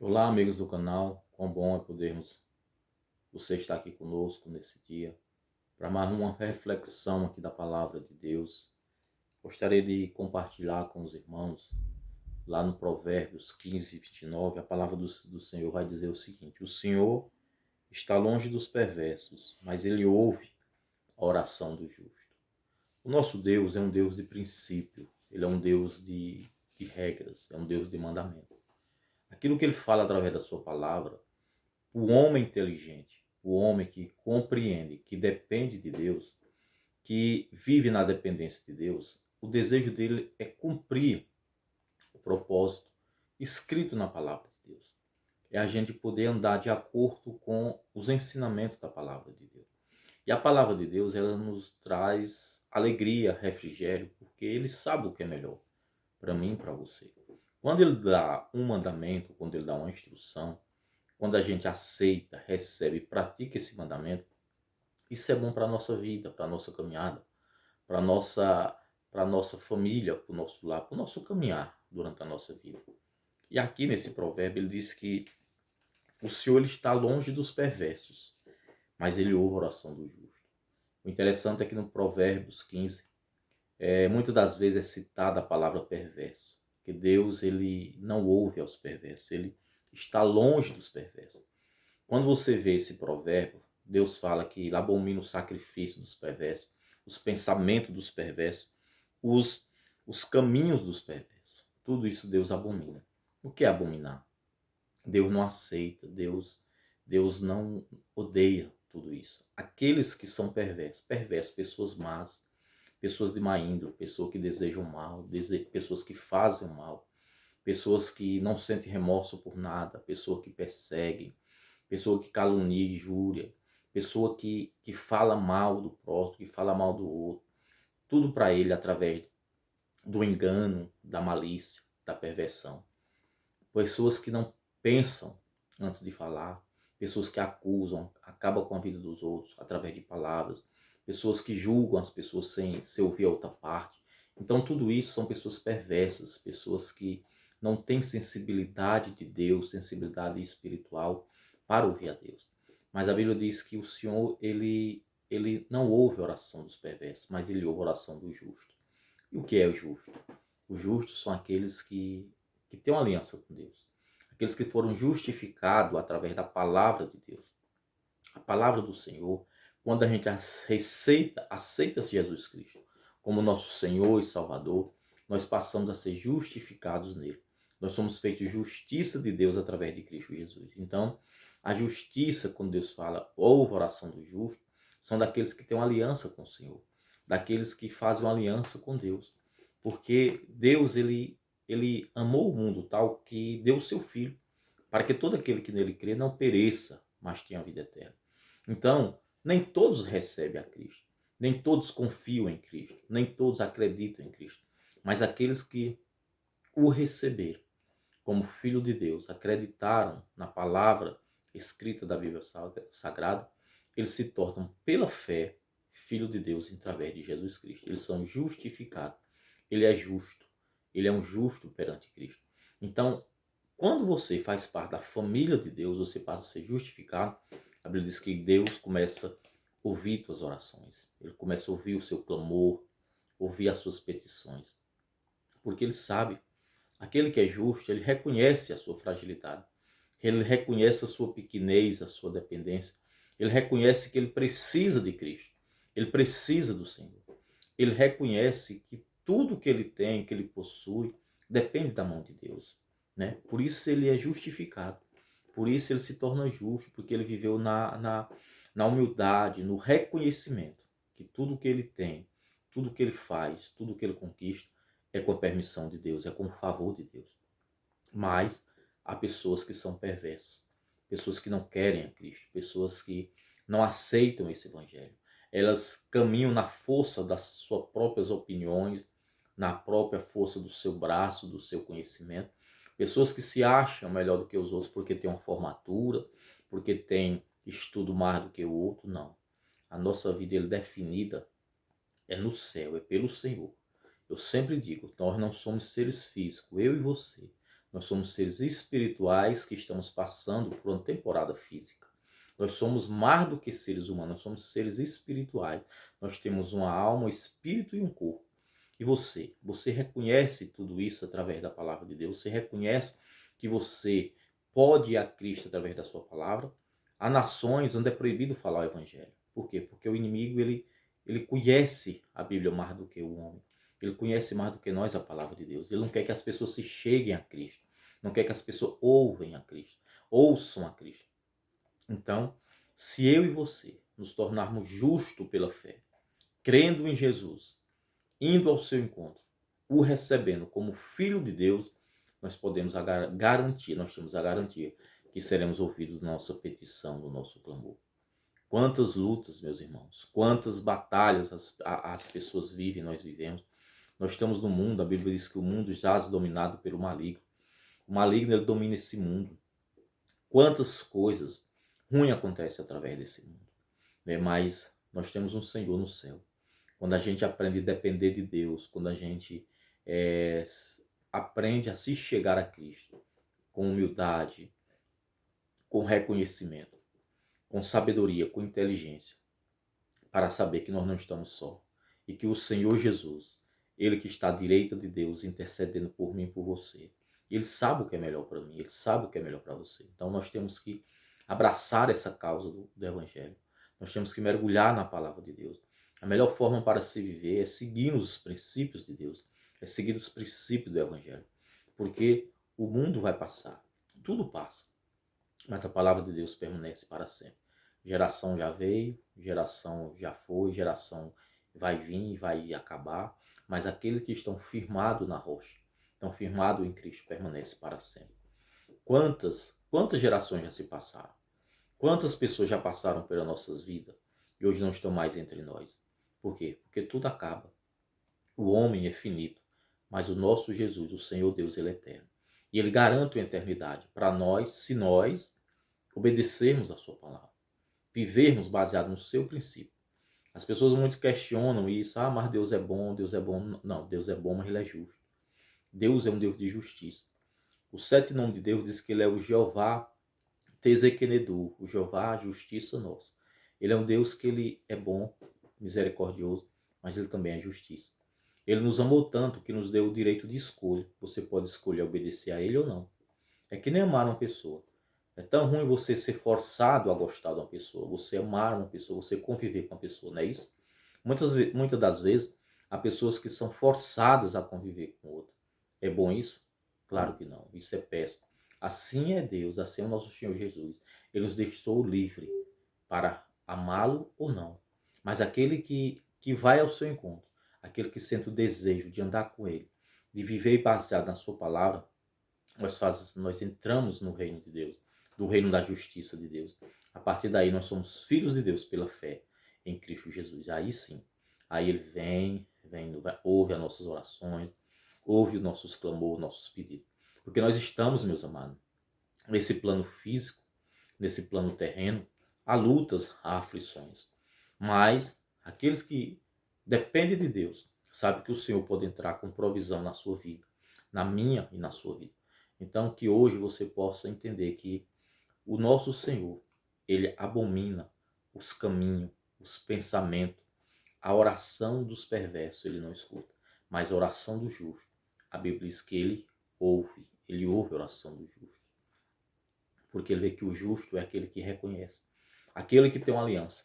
Olá, amigos do canal. Quão bom é podermos você estar aqui conosco nesse dia para mais uma reflexão aqui da palavra de Deus. Gostaria de compartilhar com os irmãos lá no Provérbios 15:29, a palavra do Senhor vai dizer o seguinte: o Senhor está longe dos perversos, mas ele ouve a oração do justo. O nosso Deus é um Deus de princípio, ele é um Deus de regras, é um Deus de mandamento. Aquilo que ele fala através da sua palavra, o homem inteligente, o homem que compreende, que depende de Deus, que vive na dependência de Deus, o desejo dele é cumprir o propósito escrito na palavra de Deus. É a gente poder andar de acordo com os ensinamentos da palavra de Deus. E a palavra de Deus, ela nos traz alegria, refrigério, porque ele sabe o que é melhor para mim e para você. Quando ele dá um mandamento, quando ele dá uma instrução, quando a gente aceita, recebe e pratica esse mandamento, isso é bom para a nossa vida, para a nossa caminhada, para a nossa família, para o nosso lar, para o nosso caminhar durante a nossa vida. E aqui nesse provérbio ele diz que o Senhor ele está longe dos perversos, mas ele ouve a oração do justo. O interessante é que no Provérbios 15, muitas das vezes é citada a palavra perverso, que Deus ele não ouve aos perversos, ele está longe dos perversos. Quando você vê esse provérbio, Deus fala que ele abomina o sacrifício dos perversos, os pensamentos dos perversos, os caminhos dos perversos. Tudo isso Deus abomina. O que é abominar? Deus não aceita, Deus não odeia tudo isso. Aqueles que são perversos, pessoas más, pessoas de má índole, pessoas que desejam mal, pessoas que fazem mal, pessoas que não sentem remorso por nada, pessoas que perseguem, pessoa que calunia e injúria, pessoa que fala mal do próximo, que fala mal do outro. Tudo para ele através do engano, da malícia, da perversão. Pessoas que não pensam antes de falar, pessoas que acusam, acabam com a vida dos outros através de palavras, pessoas que julgam as pessoas sem ouvir a outra parte. Então tudo isso são pessoas perversas, pessoas que não têm sensibilidade de Deus, sensibilidade espiritual para ouvir a Deus. Mas a Bíblia diz que o Senhor, ele não ouve a oração dos perversos, mas ele ouve a oração do justo. E o que é o justo? Os justos são aqueles que têm uma aliança com Deus. Aqueles que foram justificados através da palavra de Deus. A palavra do Senhor, quando a gente aceita Jesus Cristo como nosso Senhor e Salvador, nós passamos a ser justificados nele. Nós somos feitos justiça de Deus através de Cristo Jesus. Então, a justiça, quando Deus fala, ouve a oração do justo, são daqueles que têm uma aliança com o Senhor, daqueles que fazem uma aliança com Deus. Porque Deus, ele amou o mundo tal que deu o seu Filho, para que todo aquele que nele crê não pereça, mas tenha a vida eterna. Então, nem todos recebem a Cristo, nem todos confiam em Cristo, nem todos acreditam em Cristo, mas aqueles que o receberam como Filho de Deus, acreditaram na palavra escrita da Bíblia Sagrada, eles se tornam, pela fé, Filho de Deus através de Jesus Cristo. Eles são justificados. Ele é justo. Ele é um justo perante Cristo. Então, quando você faz parte da família de Deus, você passa a ser justificado. A Bíblia diz que Deus começa a ouvir suas orações. Ele começa a ouvir o seu clamor, ouvir as suas petições. Porque ele sabe, aquele que é justo, ele reconhece a sua fragilidade. Ele reconhece a sua pequenez, a sua dependência. Ele reconhece que ele precisa de Cristo. Ele precisa do Senhor. Ele reconhece que tudo que ele tem, que ele possui, depende da mão de Deus, né? Por isso ele é justificado. Por isso ele se torna justo, porque ele viveu na humildade, no reconhecimento que tudo que ele tem, tudo que ele faz, tudo que ele conquista é com a permissão de Deus, é com o favor de Deus. Mas há pessoas que são perversas, pessoas que não querem a Cristo, pessoas que não aceitam esse evangelho. Elas caminham na força das suas próprias opiniões, na própria força do seu braço, do seu conhecimento. Pessoas que se acham melhor do que os outros porque têm uma formatura, porque têm estudo mais do que o outro. Não. A nossa vida é definida é no céu, é pelo Senhor. Eu sempre digo, nós não somos seres físicos, eu e você. Nós somos seres espirituais que estamos passando por uma temporada física. Nós somos mais do que seres humanos, nós somos seres espirituais. Nós temos uma alma, um espírito e um corpo. E você reconhece tudo isso através da palavra de Deus? Você reconhece que você pode ir a Cristo através da sua palavra? Há nações onde é proibido falar o evangelho. Por quê? Porque o inimigo, ele conhece a Bíblia mais do que o homem. Ele conhece mais do que nós a palavra de Deus. Ele não quer que as pessoas se cheguem a Cristo. Não quer que as pessoas ouvem a Cristo. Ouçam a Cristo. Então, se eu e você nos tornarmos justos pela fé, crendo em Jesus, indo ao seu encontro, o recebendo como filho de Deus, nós podemos garantir, nós temos a garantia que seremos ouvidos na nossa petição, no nosso clamor. Quantas lutas, meus irmãos, quantas batalhas as pessoas vivem, nós vivemos. Nós estamos no mundo, a Bíblia diz que o mundo jaz dominado pelo maligno. O maligno, ele domina esse mundo. Quantas coisas ruins acontecem através desse mundo. Mas nós temos um Senhor no céu. Quando a gente aprende a depender de Deus, quando a gente aprende a se chegar a Cristo com humildade, com reconhecimento, com sabedoria, com inteligência, para saber que nós não estamos só e que o Senhor Jesus, Ele que está à direita de Deus, intercedendo por mim e por você, Ele sabe o que é melhor para mim, Ele sabe o que é melhor para você. Então nós temos que abraçar essa causa do Evangelho. Nós temos que mergulhar na palavra de Deus. A melhor forma para se viver é seguir os princípios de Deus, é seguir os princípios do Evangelho. Porque o mundo vai passar, tudo passa, mas a palavra de Deus permanece para sempre. Geração já veio, geração já foi, geração vai vir e vai acabar, mas aqueles que estão firmados na rocha, estão firmados em Cristo, permanece para sempre. Quantas gerações já se passaram? Quantas pessoas já passaram pelas nossas vidas e hoje não estão mais entre nós? Por quê? Porque tudo acaba. O homem é finito, mas o nosso Jesus, o Senhor Deus, Ele é eterno. E Ele garante uma eternidade para nós, se nós obedecermos a sua palavra, vivermos baseado no seu princípio. As pessoas muito questionam isso, mas Deus é bom, Deus é bom. Não, Deus é bom, mas Ele é justo. Deus é um Deus de justiça. Os 7 nomes de Deus diz que Ele é o Jeová Tezequenedu, o Jeová, a justiça nossa. Ele é um Deus que Ele é bom, misericordioso, mas Ele também é justiça. Ele nos amou tanto que nos deu o direito de escolha. Você pode escolher obedecer a Ele ou não. É que nem amar uma pessoa. É tão ruim você ser forçado a gostar de uma pessoa, você amar uma pessoa, você conviver com uma pessoa, não é isso? Muitas das vezes, há pessoas que são forçadas a conviver com outra. É bom isso? Claro que não. Isso é péssimo. Assim é Deus, assim é o nosso Senhor Jesus. Ele nos deixou livre para amá-lo ou não. Mas aquele que vai ao seu encontro, aquele que sente o desejo de andar com Ele, de viver baseado na sua palavra, nós entramos no reino de Deus, do reino da justiça de Deus. A partir daí nós somos filhos de Deus pela fé em Cristo Jesus. Aí sim, aí Ele vem, ouve as nossas orações, ouve os nossos clamores, nossos pedidos. Porque nós estamos, meus amados, nesse plano físico, nesse plano terreno, há lutas, há aflições. Mas aqueles que dependem de Deus, sabem que o Senhor pode entrar com provisão na sua vida, na minha e na sua vida. Então que hoje você possa entender que o nosso Senhor, Ele abomina os caminhos, os pensamentos, a oração dos perversos Ele não escuta, mas a oração do justo, a Bíblia diz que Ele ouve a oração do justo. Porque Ele vê que o justo é aquele que reconhece, aquele que tem uma aliança,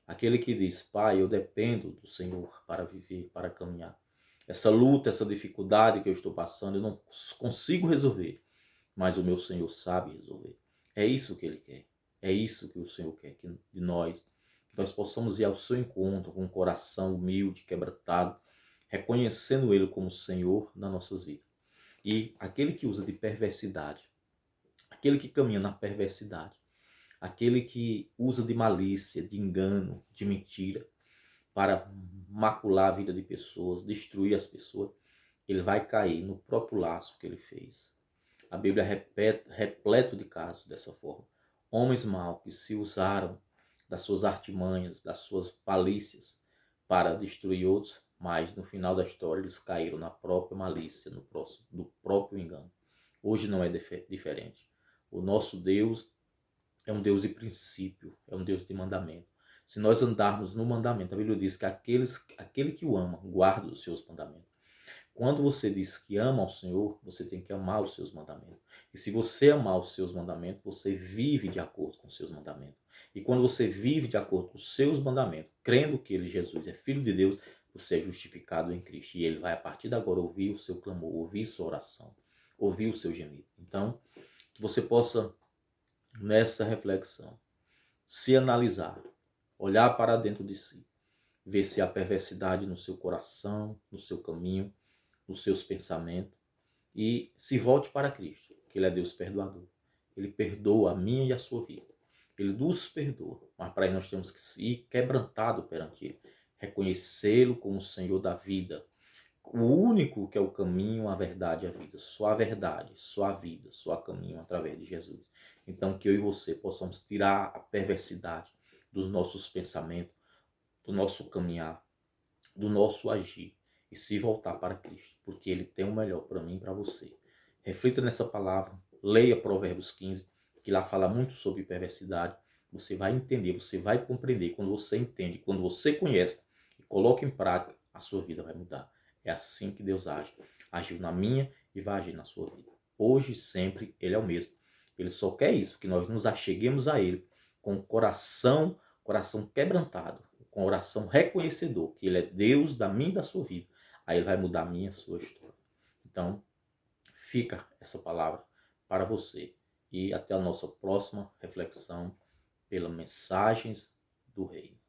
aquele que diz, Pai, eu dependo do Senhor para viver, para caminhar. Essa luta, essa dificuldade que eu estou passando, eu não consigo resolver, mas o meu Senhor sabe resolver. É isso que Ele quer. É isso que o Senhor quer de nós. Que nós possamos ir ao seu encontro com um coração humilde, quebrantado, reconhecendo Ele como Senhor nas nossas vidas. E aquele que usa de perversidade, aquele que caminha na perversidade, aquele que usa de malícia, de engano, de mentira, para macular a vida de pessoas, destruir as pessoas, ele vai cair no próprio laço que ele fez. A Bíblia é repleto de casos dessa forma. Homens maus que se usaram das suas artimanhas, das suas palícias para destruir outros, mas no final da história eles caíram na própria malícia, no próprio engano. Hoje não é diferente. O nosso Deus é um Deus de princípio, é um Deus de mandamento. Se nós andarmos no mandamento, a Bíblia diz que aquele que o ama guarda os seus mandamentos. Quando você diz que ama ao Senhor, você tem que amar os seus mandamentos. E se você amar os seus mandamentos, você vive de acordo com os seus mandamentos. E quando você vive de acordo com os seus mandamentos, crendo que ele, Jesus, é Filho de Deus, você é justificado em Cristo. E ele vai, a partir de agora, ouvir o seu clamor, ouvir sua oração, ouvir o seu gemido. Então, que você possa, nessa reflexão, se analisar, olhar para dentro de si, ver se há perversidade no seu coração, no seu caminho, nos seus pensamentos, e se volte para Cristo, que ele é Deus perdoador. Ele perdoa a minha e a sua vida. Ele nos perdoa, mas para isso nós temos que ir quebrantado perante ele, reconhecê-lo como o Senhor da vida, o único que é o caminho, a verdade e a vida. Só a verdade, só a vida, só a caminho através de Jesus. Então que eu e você possamos tirar a perversidade dos nossos pensamentos, do nosso caminhar, do nosso agir e se voltar para Cristo, porque Ele tem o melhor para mim e para você. Reflita nessa palavra, leia Provérbios 15, que lá fala muito sobre perversidade. Você vai entender, você vai compreender. Quando você entende, quando você conhece e coloca em prática, a sua vida vai mudar. É assim que Deus age. Agiu na minha e vai agir na sua vida. Hoje e sempre Ele é o mesmo. Ele só quer isso, que nós nos acheguemos a Ele com o coração quebrantado, com oração reconhecedor que Ele é Deus da minha e da sua vida. Aí Ele vai mudar a minha e a sua história. Então, fica essa palavra para você. E até a nossa próxima reflexão pelas mensagens do Reino.